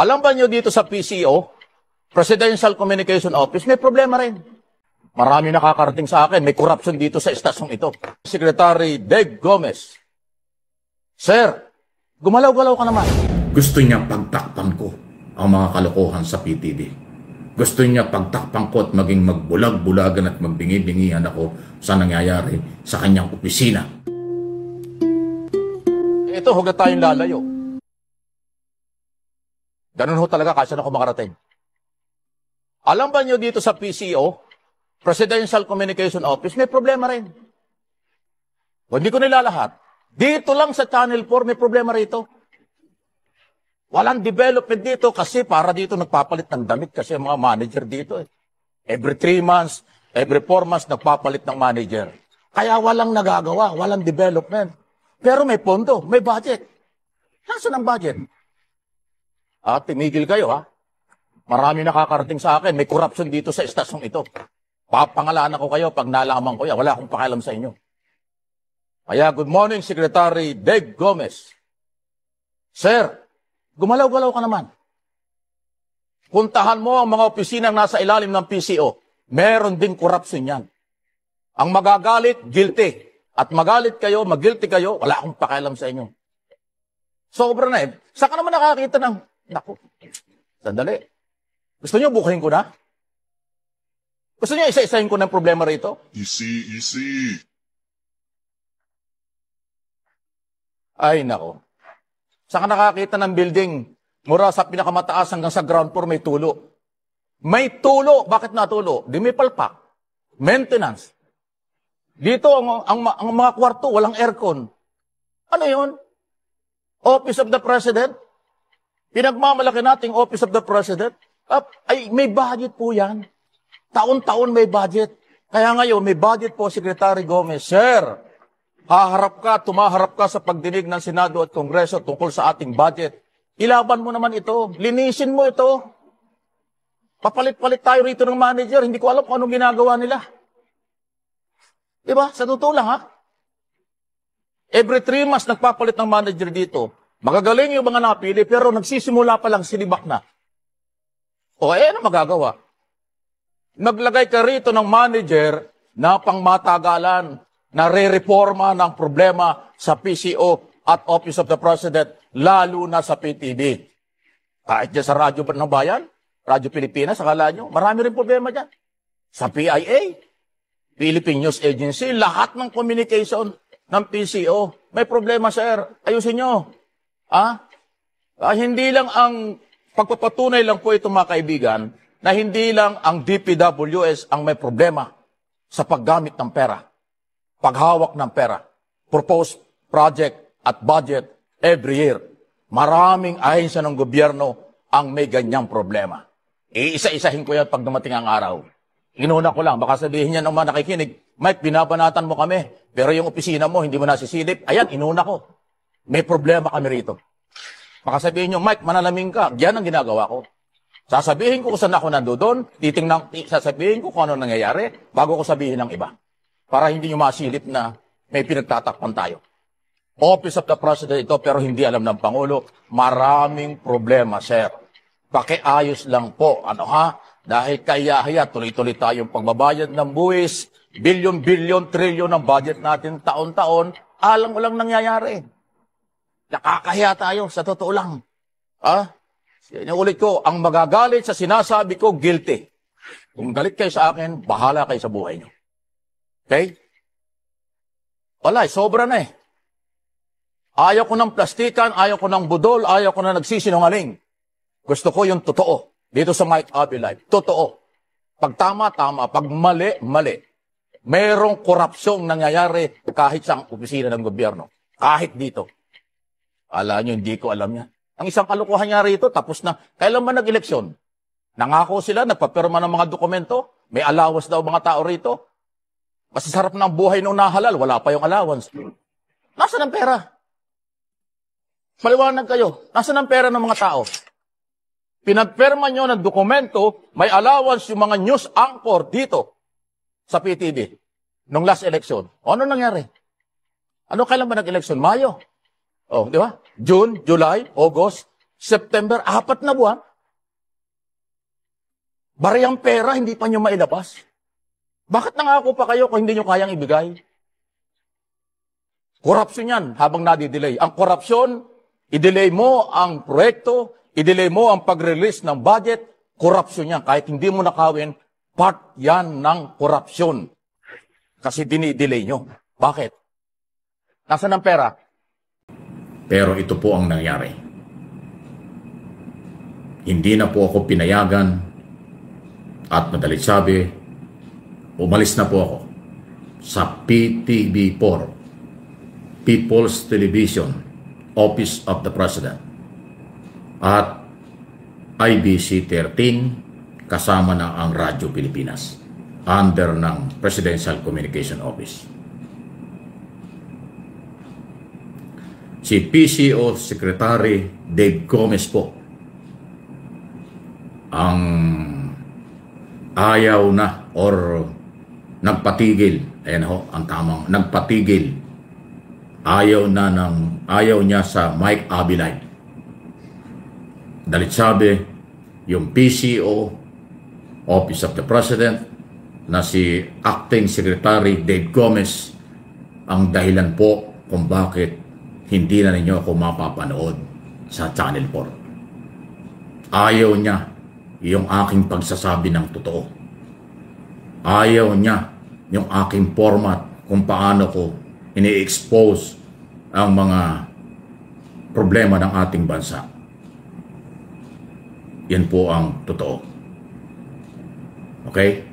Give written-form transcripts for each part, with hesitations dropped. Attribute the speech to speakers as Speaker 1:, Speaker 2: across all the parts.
Speaker 1: Alam ba nyo dito sa PCO, Presidential Communication Office, may problema rin. Marami nakakarating sa akin, may corruption dito sa estasyong ito. Secretary Dave Gomez. Sir, gumalaw-galaw ka naman.
Speaker 2: Gusto niya pagtakpan ko ang mga kalokohan sa PTV. Gusto niya pagtakpan ko at maging magbulag-bulagan at magbingi-bingihan ako sa nangyayari sa kanyang opisina.
Speaker 1: Ito, huwag na tayong lalayo. Ganun ho talaga kasi ako makarating. Alam ba nyo dito sa PCO, Presidential Communication Office, may problema rin. Kung hindi ko nilalahat, dito lang sa Channel 4 may problema rito. Walang development dito kasi para dito nagpapalit ng damit kasi mga manager dito. Every 3 months, every 4 months nagpapalit ng manager. Kaya walang nagagawa, walang development. Pero may pondo, may budget. Nasaan ang budget? Tumigil kayo ha. Marami nakakarating sa akin, may corruption dito sa estasyong ito. Papangalanan ko kayo pag nalaman ko yan. Wala akong pakialam sa inyo. Kaya good morning, Secretary Dave Gomez. Sir, gumalaw-galaw ka naman. Puntahan mo ang mga opisinang nasa ilalim ng PCO. Meron din corruption yan. Ang magagalit, guilty. At magalit kayo, mag-guilty kayo, wala akong pakialam sa inyo. Sobra na eh. Saan ka naman nakakita ng... Naku, sandali. Gusto niyo bukahin ko na? Gusto niyo isa-isahin ko ng problema rito?
Speaker 3: Easy.
Speaker 1: Ay, nako. Saan ka nakakita ng building mura sa pinakamataas hanggang sa ground floor may tulo? May tulo. Bakit natulo? Di may palpak. Maintenance. Dito, ang mga kwarto, walang aircon. Ano yun? Office of the President? Pinagmamalaki nating Office of the President? Ay, may budget po yan. Taon-taon may budget. Kaya ngayon, may budget po, Secretary Gomez. Sir, tumaharap ka sa pagdinig ng Senado at Kongreso tungkol sa ating budget. Ilaban mo naman ito. Linisin mo ito. Papalit-palit tayo rito ng manager. Hindi ko alam kung anong ginagawa nila. Diba? Sa totoo lang, ha? Every 3 months nagpapalit ng manager dito. Magagaling yung mga napili, pero nagsisimula pa lang silibak na. Ano magagawa? Naglagay ka rito ng manager na pangmatagalan, na re-reforma ng problema sa PCO at Office of the President, lalo na sa PTV. Kahit dyan sa Radyo ng Bayan, Radyo Pilipinas, akala nyo, marami rin problema dyan. Sa PIA, Philippine News Agency, lahat ng communication ng PCO, may problema, sir. Ayusin nyo. Hindi lang ang pagpapatunay lang po ito, mga kaibigan, na hindi lang ang DPWS ang may problema sa paggamit ng pera, paghawak ng pera, proposed project at budget every year. Maraming ahensya ng gobyerno ang may ganyang problema. Iisa-isahin ko yan pag dumating ang araw. Inuna ko lang, baka sabihin niya ng mga nakikinig, Mike, binabanatan mo kami, pero yung opisina mo, hindi mo nasisilip. Ayan, inuna ko. May problema kami rito. Baka sabihin niyo, Mike, manalaming ka. Yan ang ginagawa ko. Sasabihin ko kung saan ako nandoon, sasabihin ko kung ano nangyayari, bago ko sabihin ng iba. Para hindi niyo masilip na may pinagtatakpan tayo. Office of the President ito, pero hindi alam ng Pangulo. Maraming problema, sir. Pakiayos lang po. Dahil kaya tuloy-tuloy tayong pagbabayad ng buwis, bilyon-bilyon, trilyon ng budget natin taon-taon, alam mo lang nangyayari. Nakakahiya tayo, sa totoo lang. Ulit ko, ang magagalit sa sinasabi ko, guilty. Kung galit kayo sa akin, bahala kayo sa buhay nyo. Okay? Wala, sobra na eh. Ayaw ko ng plastikan, ayaw ko ng budol, ayaw ko na nagsisinungaling. Gusto ko yung totoo. Dito sa Mike Abby Live. Totoo. Pag tama, tama. Pag mali, mali. Merong korupsyong nangyayari kahit sa opisina ng gobyerno. Kahit dito. Alam nyo, hindi ko alam yan. Ang isang kalukuhan niya rito, tapos na. Kailan ba nag-eleksyon? Nangako sila, nagpapirma ng mga dokumento. May allowance daw mga tao rito. Masasarap ng buhay nung nahalal. Wala pa yung allowance. Nasaan ang pera? Maliwanag kayo. Nasaan ang pera ng mga tao? Pinagpirma nyo ng dokumento, may allowance yung mga news anchor dito sa PTV nung last election. Ano nangyari? Kailan ba nag-election? Mayo. Di ba? June, July, August, September, 4 na buwan. Bariyang pera, hindi pa nyo mailabas. Bakit nangako pa kayo kung hindi nyo kayang ibigay? Korupsyon yan habang nadidelay. Ang korupsyon, i-delay mo ang proyekto, i-delay mo ang pag-release ng budget, korupsyon yan. Kahit hindi mo nakawin, part yan ng korupsyon. Kasi dinidelay nyo. Bakit? Nasaan ang pera?
Speaker 2: Pero ito po ang nangyari. Hindi na po ako pinayagan at madalit sabi, umalis na po ako sa PTV4, People's Television, Office of the President, at IBC 13 kasama na ang Radyo Pilipinas under ng Presidential Communication Office. Si PCO Secretary Dave Gomez po ang ayaw na or nagpatigil, ayan ho, ang tamang nagpatigil, ayaw niya sa Mike Abilay. Dalit sabi, yung PCO, Office of the President, na si Acting Secretary Dave Gomez, ang dahilan po kung bakit hindi na ninyo ako mapapanood sa Channel 4. Ayaw niya yung aking pagsasabi ng totoo. Ayaw niya yung aking format kung paano ko ini-expose ang mga problema ng ating bansa. Yan po ang totoo. Okay?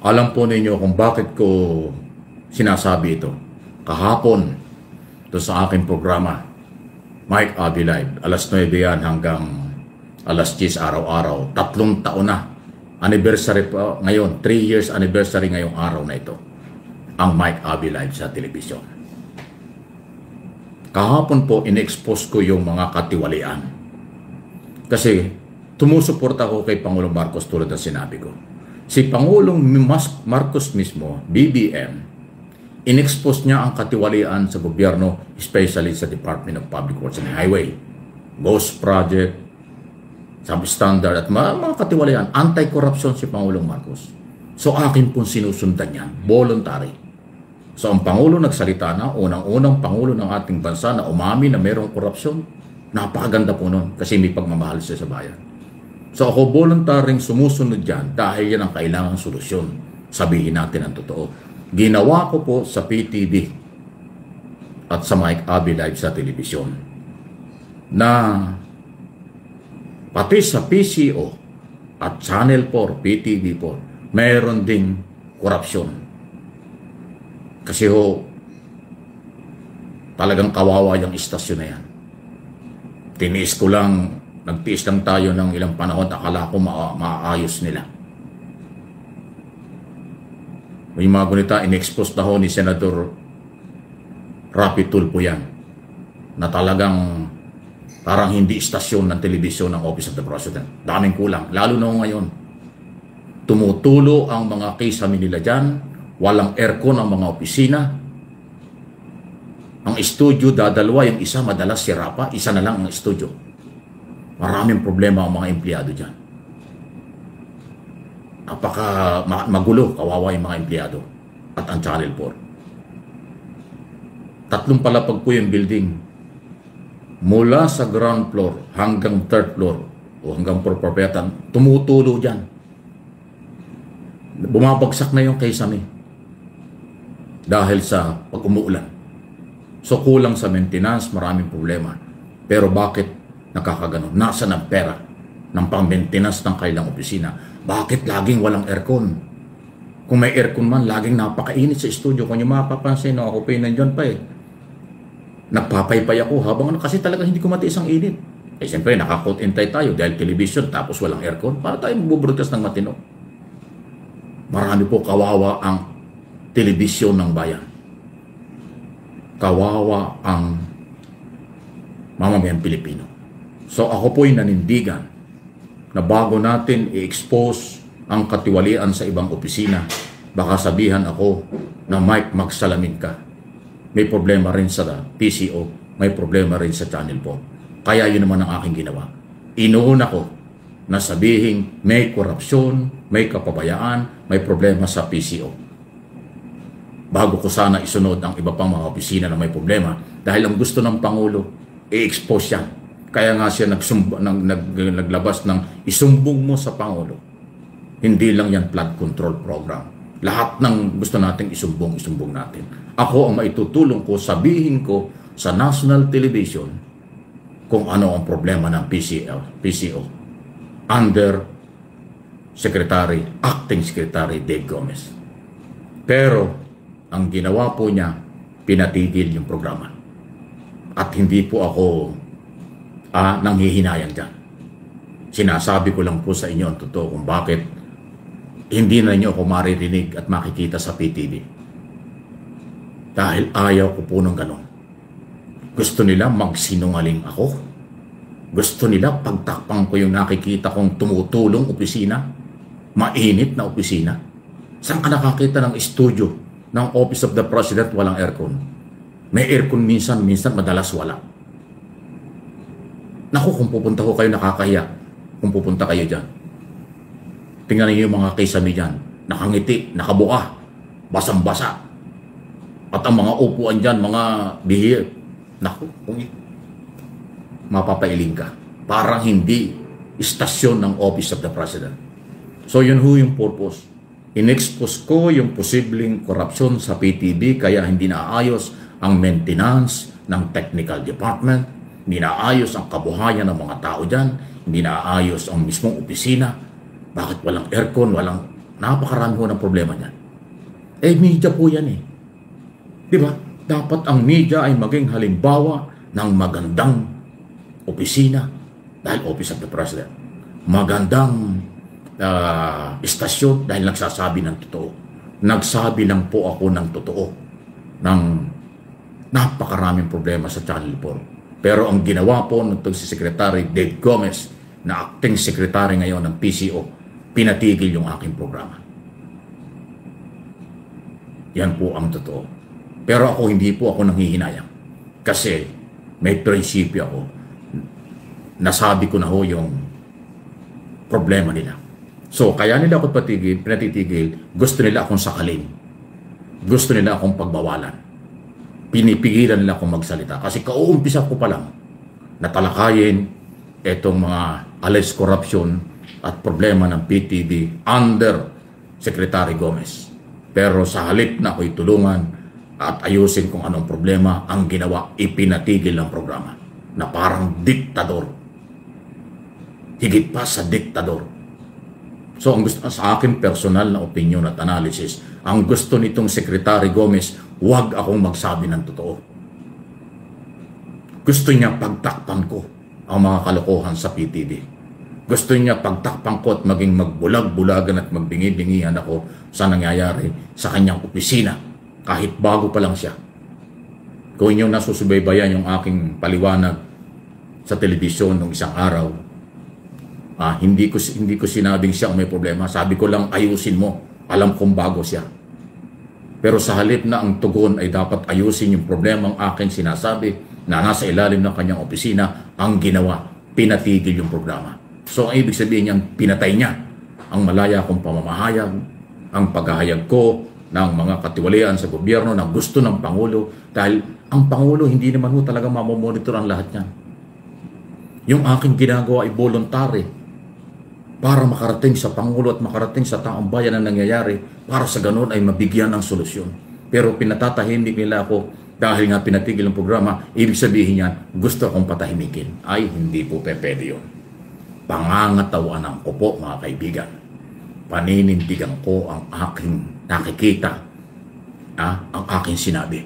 Speaker 2: Alam po ninyo kung bakit ko sinasabi ito. Kahapon, ito sa aking programa, Mike Abi Live, alas 9 yan hanggang alas 10 araw-araw. 3 taon na. Anniversary po ngayon, 3 years anniversary ngayong araw na ito. Ang Mike Abi Live sa telebisyon. Kahapon po, in-expose ko yung mga katiwalian. Kasi tumusuporta ko kay Pangulong Marcos tulad ng sinabi ko. Si Pangulong Marcos mismo, BBM, in-expose niya ang katiwalian sa gobyerno, especially sa Department of Public Works and Highway, Ghost Project, substandard at mga katiwalian. Anti-corruption si Pangulong Marcos. So akin pong sinusundan yan, voluntary. So ang Pangulo nagsalita na, unang-unang Pangulo ng ating bansa na umami na mayroong korupsyon, napakaganda po nun kasi may pagmamahal siya sa bayan. So ako voluntaryong sumusunod dyan dahil yan ang kailangang solusyon. Sabihin natin ang totoo. Ginawa ko po sa PTV at sa Mike Abi Live sa telebisyon na pati sa PCO at Channel 4, PTV4, mayroon ding korupsyon. Kasi ho, talagang kawawa yung istasyon na yan. Tiniis ko lang, nagtiis lang tayo ng ilang panahon, akala ko maayos nila. May mga gunita, in-expose na ho ni Senador Rapi Tulfo yan, na talagang parang hindi istasyon ng telebisyon ng Office of the President. Daming kulang, lalo na ngayon. Tumutulo ang mga kisame nila dyan, walang aircon ang mga opisina. Ang studio, dadalawa, yung isa madalas sira pa, isa na lang ang studio. Maraming problema ang mga empleyado dyan. Napaka magulo, kawawa yung mga empleyado at ang Channel 4. 3 palapag po yung building. Mula sa ground floor hanggang 3rd floor o hanggang propertyan, tumutulo dyan. Bumabagsak na yung kisame dahil sa pag-umuulan. So kulang sa maintenance, maraming problema. Pero bakit nakakaganon? Nasaan ang pera ng pang-maintenance ng kailang opisina? Bakit laging walang aircon? Kung may aircon man, laging napakainit sa studio. Kung nyo mapapansin, ako pa nandiyan pa eh. Nagpapaypay ako habang kasi talaga hindi ko matiis ang init. Eh siyempre, naka-coat and tie tayo dahil television tapos walang aircon. Para tayo magbubroadcast ng matino. Marami po kawawa ang telebisyon ng bayan. Kawawa ang mamamayang Pilipino. So ako po'y nanindigan na bago natin i-expose ang katiwalian sa ibang opisina, baka sabihan ako na Mike, magsalamin ka. May problema rin sa PCO, may problema rin sa Channel 4. Kaya yun naman ang aking ginawa. Inuuna ko na sabihing may korupsyon, may kapabayaan, may problema sa PCO. Bago ko sana isunod ang iba pang mga opisina na may problema dahil ang gusto ng Pangulo, i-expose yan. Kaya nga siya naglabas ng isumbong mo sa Pangulo. Hindi lang yan flood control program. Lahat ng gusto nating isumbong natin. Ako ang maitutulong ko, sabihin ko sa national television kung ano ang problema ng PCO under Acting Secretary Dave Gomez. Pero ang ginawa po niya, pinatigil yung programa. At hindi po ako nanghihinayang dyan. Sinasabi ko lang po sa inyo ang totoo kung bakit hindi na niyo ako maririnig at makikita sa PTV. Dahil ayaw ko po ng ganon. Gusto nila magsinungaling ako. Gusto nila pagtakpang ko yung nakikita kong tumutulong opisina. Mainit na opisina. Saan ka nakakita ng studio ng Office of the President walang aircon? May aircon minsan, madalas wala. Naku, kung pupunta ko kayo, nakakahiya. Kung pupunta kayo dyan. Tingnan niyo yung mga kisame dyan. Nakangiti, nakabuka, basang-basa. At ang mga upuan dyan, mga bihir. Naku, mapapailing ka. Parang hindi istasyon ng Office of the President. So yun ho yung purpose. In-expose ko yung posibleng korupsyon sa PTV kaya hindi naayos ang maintenance ng technical department, hindi naayos ang kabuhayan ng mga tao dyan, hindi naayos ang mismong opisina. Bakit walang aircon, napakarami ho ng problema niyan. Media po yan eh. Di ba? Dapat ang media ay maging halimbawa ng magandang opisina dahil Office of the President. Magandang istasyon dahil nagsasabi ng totoo. Nagsabi lang po ako ng totoo ng napakaraming problema sa Channel 4. Pero ang ginawa po nitong si Secretary Dave Gomez na acting secretary ngayon ng PCO, pinatigil yung aking programa. Yan po ang totoo. Pero ako hindi po ako nanghihinayang. Kasi may prinsipyo ako. Nasabi ko na ho yung problema nila. So, kaya nila ako pinatitigil, gusto nila akong sakalin. Gusto nila akong pagbawalan. Pinipigilan nila akong magsalita. Kasi kauumpisa ko pa lang na talakayin itong mga alleged corruption at problema ng PTV under Secretary Gomez. Pero sa halip na ako'y tulungan at ayusin kung anong problema, ang ginawa, ipinatigil ang programa na parang diktador. Higit pa sa diktador. So, ang gusto sa akin personal na opinion at analysis, ang gusto nitong Secretary Gomez, huwag akong magsabi ng totoo. Gusto niya pagtakpan ko ang mga kalokohan sa PTV. Gusto niya pagtakpan ko at maging magbulag-bulagan at magbingi-bingihan ako sa nangyayari sa kanyang opisina kahit bago pa lang siya. Kung inyong nasusubaybayan yung aking paliwanag sa telebisyon nung isang araw, hindi ko sinabing siya ang may problema. Sabi ko lang, ayusin mo. Alam kong bago siya. Pero sa halip na ang tugon ay dapat ayusin yung problema ang aking sinasabi na nasa ilalim ng kanyang opisina, ang ginawa, pinatigil yung programa. So, ang ibig sabihin niyang pinatay niya ang malaya kong pamamahayag, ang paghahayag ko ng mga katiwalian sa gobyerno na gusto ng Pangulo dahil ang Pangulo hindi naman ho talaga mamomonitor ang lahat niyan. Yung aking ginagawa ay voluntary para makarating sa Pangulo at makarating sa taong bayan ang nangyayari para sa ganun ay mabigyan ng solusyon. Pero pinatatahimik nila ako dahil nga pinatigil ang programa, ibig sabihin niyan, gusto akong patahimikin. Ay, hindi po pwede yun. Pangangatawanan ko po, mga kaibigan. Paninindigan ko ang aking nakikita, ang aking sinabi.